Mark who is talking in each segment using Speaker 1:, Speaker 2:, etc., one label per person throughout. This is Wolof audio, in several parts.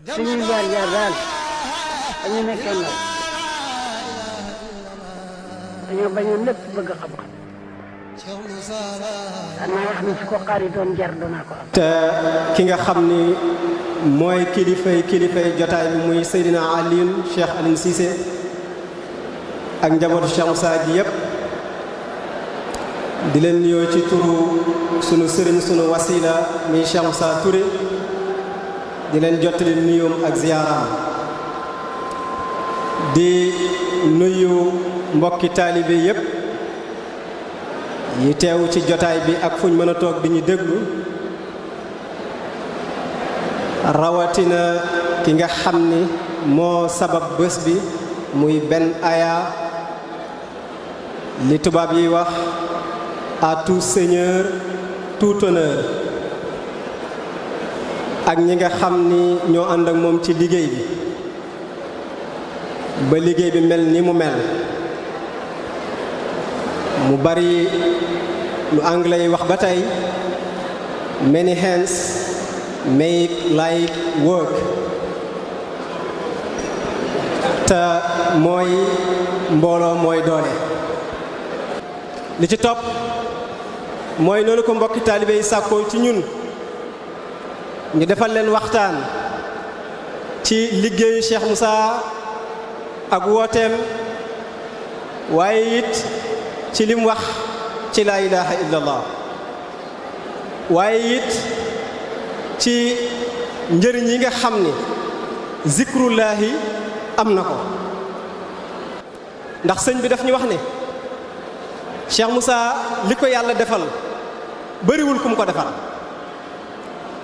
Speaker 1: suñuy jaar-jaar daal dañu nekkee ndaw dañoo bañoon lépp bëgg xam-xam danaa wax ni su ko xaari doon jar danaa ko am.
Speaker 2: te ki nga xam ni mooy kilifay jotaay bi muy Seydina Alioune Cheikh Alioune Cissé ak njabootu Cheikh Moussa ji yépp di leen nuyoo ci turu sunu sëriñ sunu wasila muy Cheikh Moussa Touré di leen jottali nuyoom ak ziyaaraam di nuyu mbokki taalibe yépp yi teew ci jotaay bi ak fuñ mën a toog di ñu déglu rawatina ki nga xam ni moo sabab bés bi muy Ben Aya li tubaab yi wax à tout seigneur tout honneur ak ñi nga xam ni ñoo ànd ak moom ci liggéey bi ba liggéey bi mel ni mu mel mu bari lu anglais yi wax ba tey many hands make light work te mooy mbooloo mooy doole li ci topp mooy noonu ko mbokki taalibe yi sàkkoo ci ñun ñu defal leen waxtaan ci liggéeyu Cheikh Moussa ak wooteem waaye it ci lim wax ci laa ilaha illallah waaye it ci njëriñ yi nga xam ni zikrullahi am na ko ndax sëñ bi daf ñu wax ne Cheikh Moussa li ko yàlla defal bariwul ku mu ko defal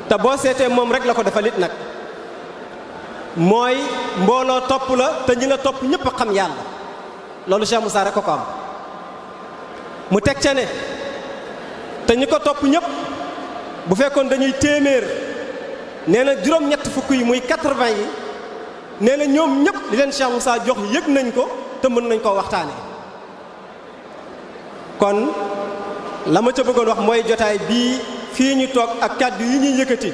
Speaker 2: te boo seetee moom rek la ko defal it nag mooy mbooloo topp la te ñi la topp ñëpp a xam yàlla loolu Cheikh Moussa rek ko am mu teg ca ne te ñi ko topp ñëpp bu fekkoon dañuy téeméer nee na juróom-ñett fukk yi muy 80 yi nee na ñoom ñëpp li leen Cheikh Moussa jox yëg nañ ko te mën nañ koo waxtaane kon la ma ca bëggoon wax mooy jotaay bii fii ñu toog ak kàddu yi ñuy yëkkati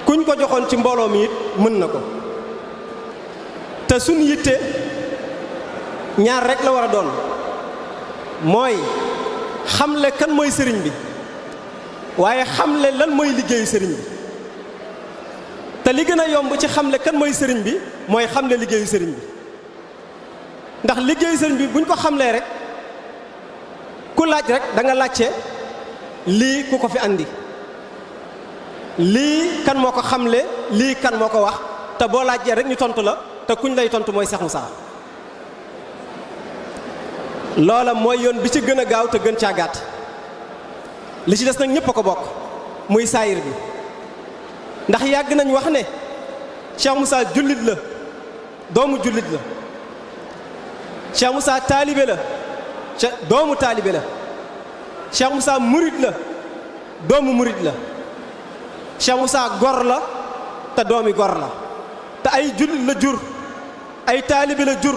Speaker 2: kuñ ko joxoon ci mbooloo mi it mën na ko te suñ yitte ñaar rek la war a doon mooy xamle kan mooy sëriñ bi waaye xamle lan mooy liggéeyu sëriñ bi te li gën a yomb ci xamle kan mooy sëriñ bi mooy xamle liggéeyu sëriñ bi ndax liggéeyu sëriñ bi buñ ko xamlee rek ku laaj rek da nga laajte lii ku ko fi andi lii kan moo ko xamle lii kan moo ko wax te boo laajee rek ñu tontu la te kuñ lay tontu mooy Cheikh Moussa loola mooy yoon bi ci gën a gaaw te gën caa gàtt li ci des nag ñëpp a ko bokk muy saayir bi ndax yàgg nañ wax ne Cheikh Moussa jullit la doomu jullit la Cheikh Moussa taalibe la doomu taalibe la Cheikh Moussa murid la doomu murid la Cheikh Moussa gor la te doomi gor la te ay jullit la jur ay taalibe la jur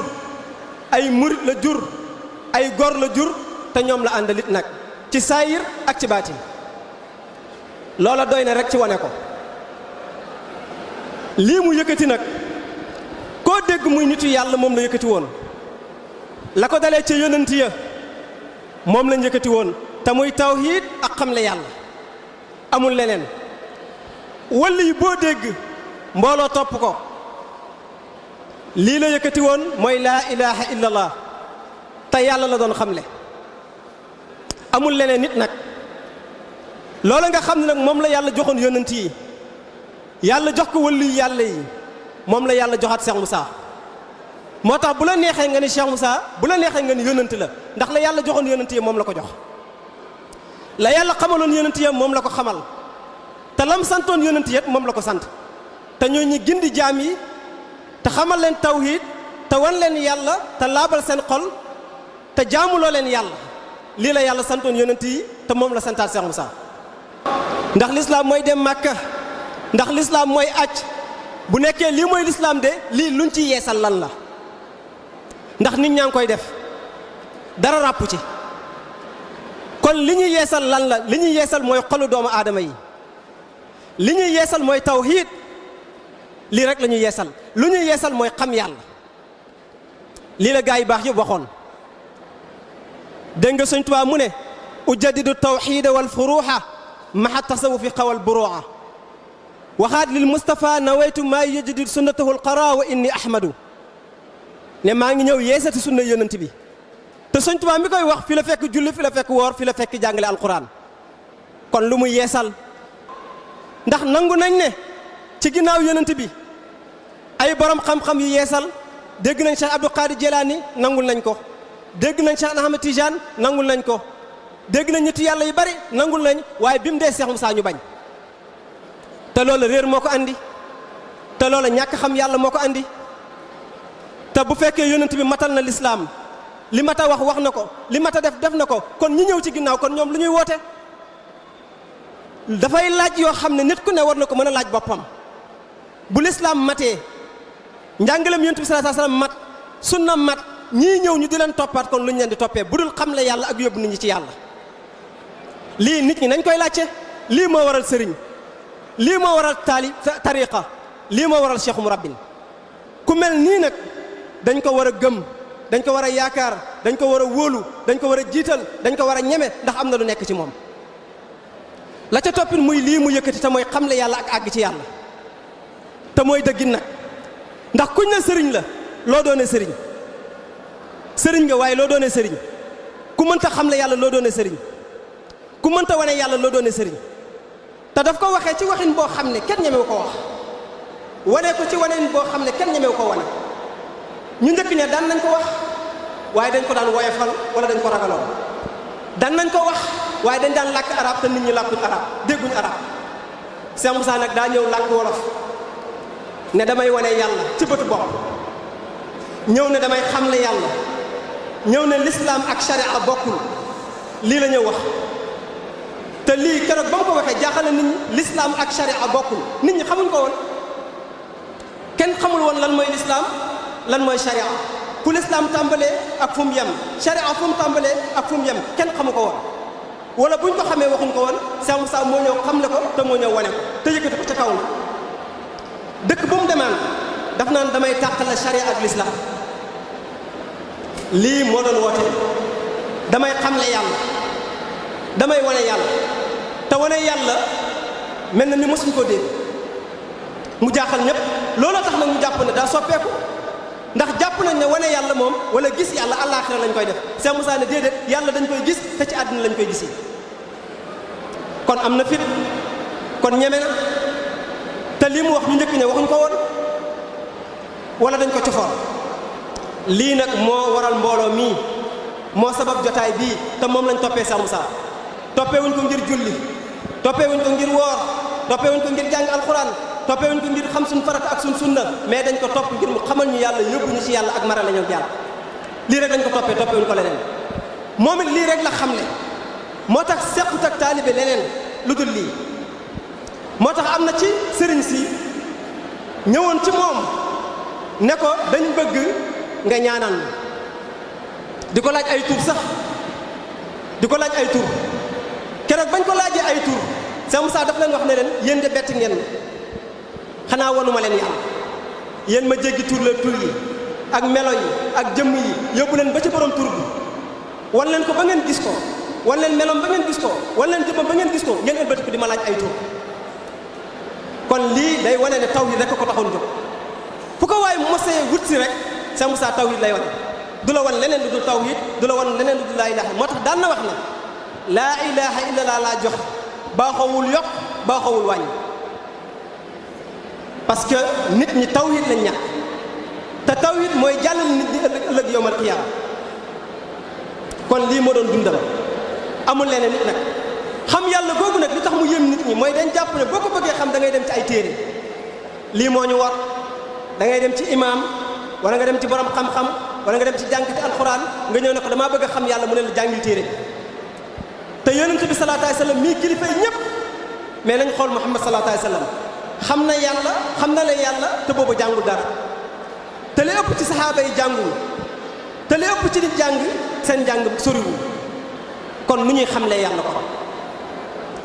Speaker 2: ay murid la jur ay gor la jur te ñoom la àndalit nag ci saayir ak ci baatin loola doy na rek ci wane ko lii mu yëkkati nag koo dégg muy nitu yàlla moom la yëkkati woon la ko dalee ca yonent ya moom lañ yëkkati woon te muy tawhiid ak xamle yàlla amul leneen walla yi boo dégg mbooloo topp ko lii la yëkkati woon mooy laa ilaha illallah te yàlla la doon xamle amul leneen nit nag loola nga xam ne nag moom la yàlla joxoon yonent yi yàlla jox ko wàllu yàlla yi moom la yàlla joxaat Cheikh Moussa moo tax bu la neexee nga ni Cheikh Moussa bu la neexee nga ni yonent la ndax la yàlla joxoon yonent yi moom la ko jox la yàlla xamaloon yonent yi moom la ko xamal te lam santoon yonent yi moom la ko sant te ñoo ñi gindi jaam yi te xamal leen tawhiid te wan leen yàlla te laabal seen xol te jaamuloo leen yàlla lii la yàlla santoon yonent yi te moom la santaat Cheikh Moussa ndax lislaam mooy dem Màkka ndax lislaam mooy aj bu nekkee lii mooy lislaam de lii luñ ci yeesal lan la ndax nit ñaa ngi koy def dara ràpp ci kon li ñuy yeesal lan la li ñuy yeesal mooy xolu doomu aadama yi li ñuy yeesal mooy tawhiid lii rek la ñuy yeesal lu ñuy yeesal mooy xam yàlla lii la gaa yi baax yëpp waxoon dégg nga Sëñ Tuubaa mu ne ujaddidu tawxiida wal furuuxa maxa tasawufi xawal buruuxa waxaat lil Mustafa nawaytu maa yujaddidu sunnatahu alqara wa inni ahmadu ne maa ngi ñëw yeesati sunna yonent bi te Sëñ Tuubaa mi koy wax fi la fekk julli fi la fekk woor fi la fekk jàngale alquran kon lu muy yeesal ndax nangu nañ ne ci ginnaaw yonent bi ay borom xam-xam yu yeesal dégg nañ Cheikh Abdou Qadir Jilani nangul nañ ko dégg nañ Cheikh Ahmed Tidiane nangul nañ ko dégg nañ ñetti yàlla yu bari nangul nañ waaye bi mu dee Cheikh Moussa ñu bañ te loolu réer moo ko andi te loolu ñàkk xam yàlla moo ko andi te bu fekkee yonent bi matal na lislaam li mat a wax na ko li mat a def na ko kon ñi ñëw ci ginnaaw kon ñoom lu ñuy woote dafay laaj yoo xam ne nit ku ne war na ko mën a laaj boppam bu lislaam matee njàngaleem yonent bi sallallahu alayhi wasallam mat sunna mat ñii ñëw ñu di leen toppaat kon lu ñu leen di toppee bu dul xamle yàlla ak yóbbu nit ñi ci yàlla lii nit ñi nañ koy laajte lii moo waral sëriñ lii moo waral tariqa lii moo waral cheikhu murabbin ku mel nii nag dañ ko war a gëm dañ ko war a yaakaar dañ ko war a wóolu dañ ko war a jiital dañ ko war a ñeme ndax am na lu nekk ci moom la ca toppin muy lii mu yëkkati te mooy xamle yàlla ak àgg ci yàlla te mooy dëggin nag ndax kuñ ne sëriñ la loo doone sëriñ sëriñ nga waaye loo doone sëriñ ku mënta xamle yàlla loo doone sëriñ ku mënta wane yàlla loo doone sëriñ te daf ko waxee ci waxin boo xam ne kenn ñemewu ko wax wane ko ci waneen boo xam ne kenn ñemewu ko wane ñu njëkk ña daan nañ ko wax waaye dañ ko daan woyofal wala dañ ko ragaloon daan nañ ko wax waaye dañ daan làkk arab te nit ñi làkkuñ arab dégguñ arab Cheikh Moussa nag daa ñëw làkk wolof ne damay wane yàlla ci bëtu bopp ñëw ne damay xamle yàlla ñëw ne l'islam ak sharia bokkul lii la ñëw wax te lii keroog ba mu ko waxee jaaxal na nit ñi l'islam ak sharia bokkul nit ñi xamuñ ko woon kenn xamul woon lan mooy l'islam lan mooy sharia fu l'islam tàmbalee ak fu mu yem sharia fu mu tàmbalee ak fu mu yem kenn xamu ko woon wala buñ ko xamee waxuñ ko woon Cheikh Moussa moo ñëw xamle ko te moo ñëw wane ko te yëkkati ko ca kaw na dëkk bu mu demaan daf naan damay tàqale sharia ak l'islam lii moo doon woote damay xamle yàlla damay wane yàlla te wane yàlla mel na ni mosuñ koo dégg mu jaaxal ñëpp looloo tax nag ñu jàpp ne daa soppeeku ndax jàpp nañ ne wane yàlla moom wala gis yàlla àllaaxira lañ koy def Cheikh Moussa ne déedéet yàlla dañ koy gis te ci àddina lañ koy gis yi kon am na fit kon ñeme na te lii mu wax ñu njëkk ña waxuñ ko woon wala dañ ko cofoon lii nag moo waral mbooloo mii moo sabab jotaay bii te moom lañ toppee Cheikh Moussa toppee wuñ ko ngir julli toppee wuñ ko ngir woor toppee wuñ ko ngir jàng alxuraan toppee wuñ ko ngir xam suñ farata ak suñ sunna mais dañ ko topp ngir mu xamal ñu yàlla yóbbu ñu ci yàlla ak mara la ñëw yàlla lii rek dañ ko toppee wuñ ko leneen moom it lii rek la xamle moo tax sequt ak taalibe leneen lu dul lii moo tax am na ci sëriñ si ñëwoon ci moom ne ko dañ bëgg nga ñaanal di ko laaj ay tur sax di ko laaj ay tur keroog bañ ko laajee ay tur Cheikh Moussa daf leen wax ne leen yéen de bett ngeen xanaa wanuma leen yàlla yéen ma jéggi tur la tur yi ak melo yi ak jëmm yi yóbbu leen ba ci borom tur bi wan leen ko ba ngeen gis ko wan leen meloom ba ngeen gis ko wan leen jëmmam ba ngeen gis ko ngeen ëlbati ko di ma laaj ay tur kon lii day wane ne tawhid rek ko taxoon jóg fu ko waaye mosee wut si rek Cheikh Moussa tawhid lay wane du la wan leneen lu dul tawhid du la wan leneen lu dul laa ilaha moo tax daan na wax ne laa ilaha illallah laa jox baaxawul yokk baaxawul wàññi parce que nit ñi tawhid lañ ñàkk te tawhid mooy jàllal nit ñi ëllëg yowmal qiyaama kon lii moo doon dundam amul leneen nit nag xam yàlla googu nag li tax mu yëm nit ñi mooy dañ jàpp ne boo ko bëggee xam da ngay dem ci ay téere lii moo ñu war da ngay dem ci imaam wala nga dem ci borom xam-xam wala nga dem ci jàngati alxuraan nga ñëw ne ko damaa bëgg a xam yàlla mu ne la jàngil téere te yonent bi salaatu alayhi wasallam mii kilifa yi ñëpp mais nañ xool Muhammad salaatu alayhi wasallam xam na yàlla xam na leen yàlla te boobu jàngul dara te li ëpp ci saxaaba yi jàngul te li ëpp ci nit jàng seen jàng soriwul kon nu ñuy xamlee yàlla ko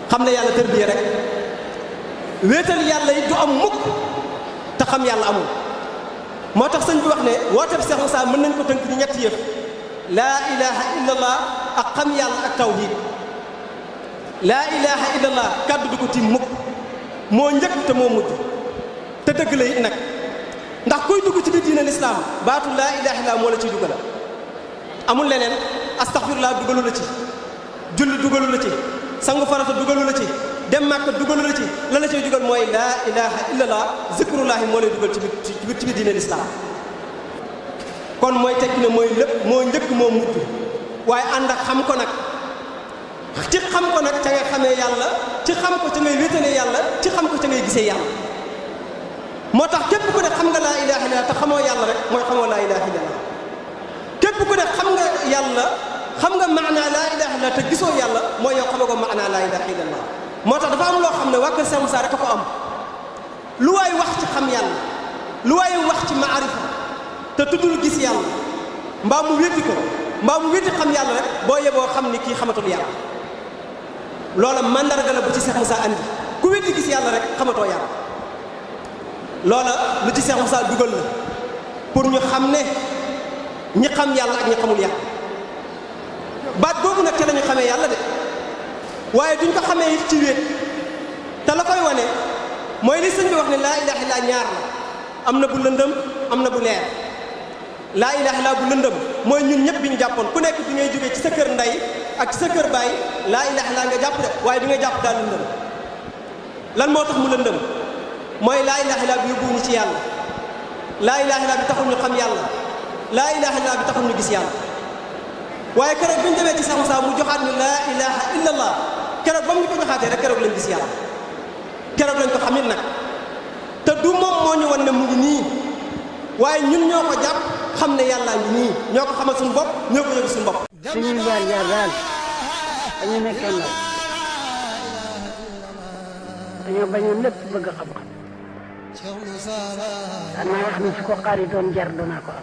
Speaker 2: xam ne yàlla tërbiya rek wéetal yàlla yi du am mukk te xam yàlla amul moo tax sëñ bi wax ne wooteeb Cheikh Moussa mën nañ ko tënk ci ñetti yëf laa ilaha illallah ak xam yàlla ak tawhid laa ilaha illallah kàddu du ko tiim mukk moo njëkk te moo mujj te dëgg la it nag ndax kuy dugg ci biir diine lislaam baatu laa ilaha illallah moo la ciy dugal amul leneen astaghfirullah dugalu la ci julli dugalu la ci sangu farata dugalu la ci dem màkka dugalu la ci la la ciy dugal mooy laa ilaha illallah zikrullahi moo lay dugal ci biir diine lislaam kon mooy tekki ne mooy lépp moo njëkk moo mujj waaye ànd ak xam ko nag ci xam ko nag ca ngay xamee yàlla ci xam ko ca ngay wéetale yàlla ci xam ko ca ngay gisee yàlla moo tax képp ku ne xam nga laa ilaha illallah te xamoo yàlla rek mooy xamoo laa ilaha illallah képp ku ne xam nga yàlla xam nga maanaa laa ilaha illallah te gisoo yàlla mooy yow xamagoo maanaa laa ilaha illallah moo tax dafa am loo xam ne waa kër Cheikh Moussa rek a ko am lu waay wax ci xam yàlla lu waay wax ci maarifa te tuddul gis yàlla mbaa mu wéddi ko mbaa mu wéddi xam yàlla rek boo yeboo xam ni kii xamatul yàlla loola mandarga la bu ci Cheikh Moussa andi ku wéddi gis yàlla rek xamatoo yàlla loola lu ci Cheikh Moussa dugal la pour ñu xam ne ñi xam yàlla ak ñi xamul yàlla baat boobu nag ca la ñu xamee yàlla de waaye duñ ko xamee it ci wéet te la koy wane mooy li sëñ bi wax ne laa ilaha illa ñaar la am na bu lëndëm am na bu leer laa ilaha illa bu lëndëm mooy ñun ñëpp bi ñu jàppoon ku nekk bi ngay jógee ci sa kër ndey ak ci sa kër baay laa ilaha illa nga jàpp de waaye bi nga jàpp daal lëndëm lan moo tax mu lëndëm mooy laa ilaha illa bi yóbbuwuñu ci yàlla laa ilaha illa bi taxul ñu xam yàlla laa ilaha illa bi taxul ñu gis yàlla waaye keroog bi ñu demee ci Cheikh Moussa mu joxaat ñu laa ilaha illallah keroog ba mu ñu ko joxaatee rek keroog lañ gis yàlla keroog lañ ko xamit nag te du moom moo ñu wan ne mu ngi nii waaye ñun ñoo ko jàpp xam ne yàllaa ngi nii ñoo ko xamal suñu bopp ñoo ko yóbbu suñu bopp.
Speaker 1: suñuy jaar daal dañu nekkee ndaw dañoo bañoon lépp bëgg xam-xam. xanaa wax ni su ko xaaritoon jar danaa ko am.